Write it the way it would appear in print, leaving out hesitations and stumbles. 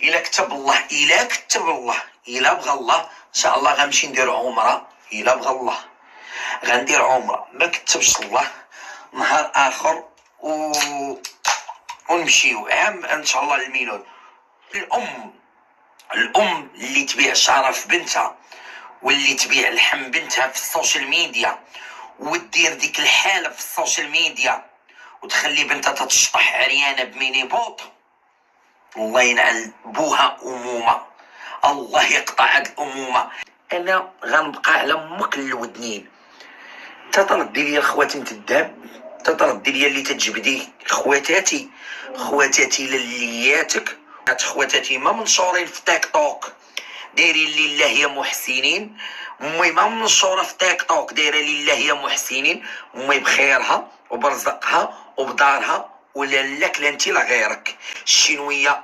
الا كتب الله الا بغى الله ان شاء الله غنمشي ندير عمره. الا بغى الله غندير عمره، ما كتبش الله نهار اخر ونمشيو عام ان شاء الله للميلاد. الام اللي تبيع شرف بنتها واللي تبيع لحم بنتها في السوشيال ميديا ودير ديك الحاله في السوشيال ميديا وتخلي بنتها تتشطح عريانه بميني بوط، الله ينعل بوها امومه، الله يقطع هاد الامومه. انا غنبقى على امك الودنين. تتردي لي خواتم الذهب، تتردي لي اللي تجبدي خواتاتي للياتك، خواتاتي ما منشورين في تيك توك دايرين لله يا محسنين، امي ما منشوره في تيك توك دايره لله يا محسنين، امي بخيرها وبرزقها وبدارها ولا لك لا انت لا غيرك الشينويه.